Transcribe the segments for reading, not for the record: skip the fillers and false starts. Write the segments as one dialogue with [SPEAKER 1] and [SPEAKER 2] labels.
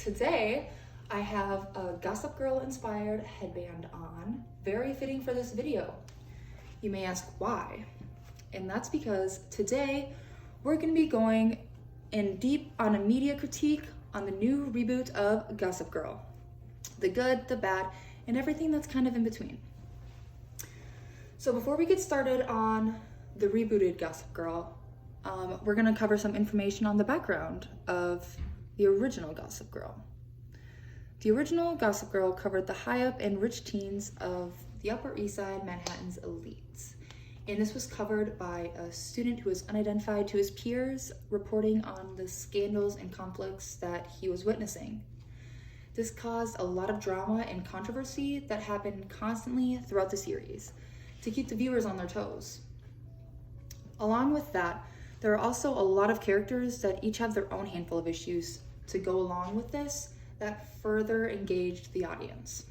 [SPEAKER 1] Today, I have a Gossip Girl inspired headband on, very fitting for this video. You may ask why, and that's because today we're going to be going in deep on a media critique on the new reboot of Gossip Girl. The good, the bad, and everything that's kind of in between. So before we get started on the rebooted Gossip Girl, we're going to cover some information on the background of the original Gossip Girl. The original Gossip Girl covered the high up and rich teens of the Upper East Side Manhattan's elites. And this was covered by a student who was unidentified to his peers, reporting on the scandals and conflicts that he was witnessing. This caused a lot of drama and controversy that happened constantly throughout the series to keep the viewers on their toes. Along with that, there are also a lot of characters that each have their own handful of issues to go along with this that further engaged the audience.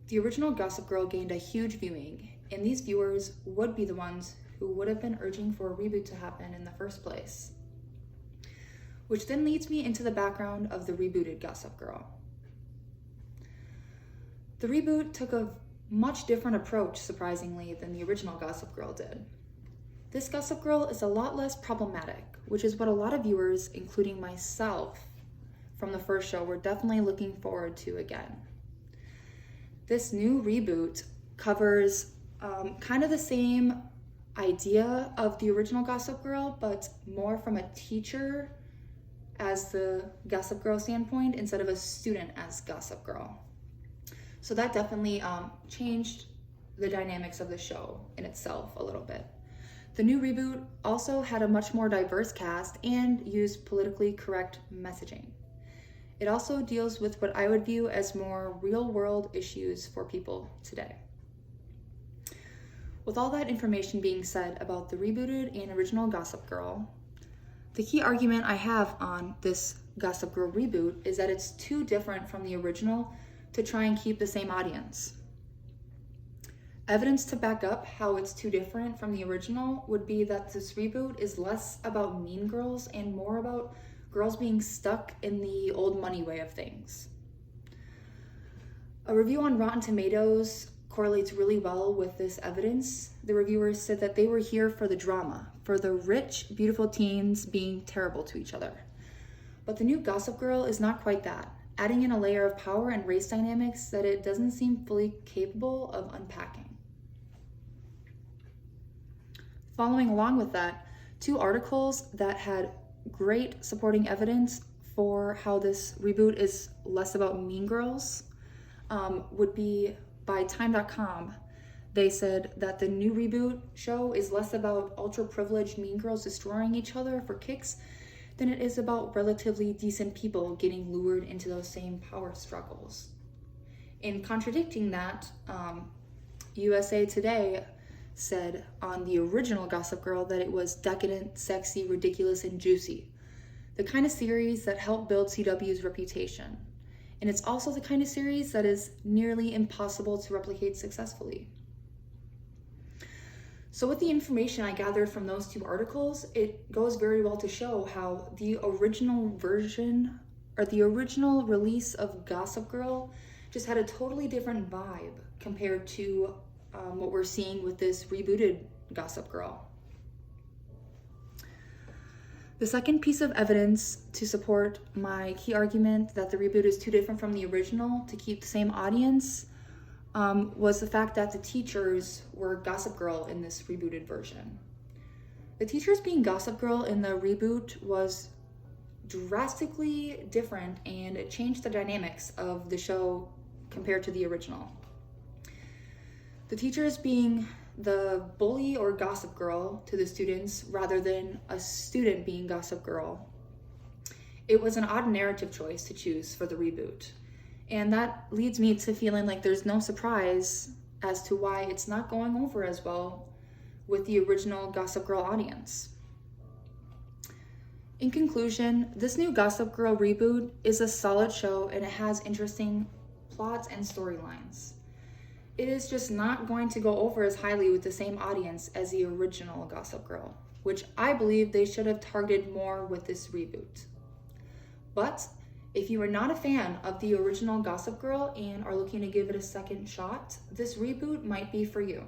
[SPEAKER 1] The original Gossip Girl gained a huge viewing, and these viewers would be the ones who would have been urging for a reboot to happen in the first place. Which then leads me into the background of the rebooted Gossip Girl. The reboot took a much different approach, surprisingly, than the original Gossip Girl did. This Gossip Girl is a lot less problematic, which is what a lot of viewers, including myself, from the first show were definitely looking forward to again. This new reboot covers kind of the same idea of the original Gossip Girl, but more from a teacher as the Gossip Girl standpoint instead of a student as Gossip Girl. So that definitely changed the dynamics of the show in itself a little bit. The new reboot also had a much more diverse cast and used politically correct messaging. It also deals with what I would view as more real-world issues for people today. With all that information being said about the rebooted and original Gossip Girl, the key argument I have on this Gossip Girl reboot is that it's too different from the original to try and keep the same audience. Evidence to back up how it's too different from the original would be that this reboot is less about mean girls and more about girls being stuck in the old money way of things. A review on Rotten Tomatoes correlates really well with this evidence. The reviewers said that they were here for the drama, for the rich, beautiful teens being terrible to each other. But the new Gossip Girl is not quite that, adding in a layer of power and race dynamics that it doesn't seem fully capable of unpacking. Following along with that, two articles that had great supporting evidence for how this reboot is less about mean girls would be by Time.com. They said that the new reboot show is less about ultra-privileged mean girls destroying each other for kicks than it is about relatively decent people getting lured into those same power struggles. In contradicting that, USA Today said on the original Gossip Girl that it was decadent, sexy, ridiculous, and juicy. The kind of series that helped build CW's reputation. And it's also the kind of series that is nearly impossible to replicate successfully. So with the information I gathered from those two articles, it goes very well to show how the original version or the original release of Gossip Girl just had a totally different vibe compared to what we're seeing with this rebooted Gossip Girl. The second piece of evidence to support my key argument that the reboot is too different from the original to keep the same audience was the fact that the teachers were Gossip Girl in this rebooted version. The teachers being Gossip Girl in the reboot was drastically different, and it changed the dynamics of the show compared to the original. The teachers being the bully or Gossip Girl to the students rather than a student being Gossip Girl. It was an odd narrative choice to choose for the reboot. And that leads me to feeling like there's no surprise as to why it's not going over as well with the original Gossip Girl audience. In conclusion, this new Gossip Girl reboot is a solid show and it has interesting plots and storylines. It is just not going to go over as highly with the same audience as the original Gossip Girl, which I believe they should have targeted more with this reboot. But If you are not a fan of the original Gossip Girl and are looking to give it a second shot, this reboot might be for you.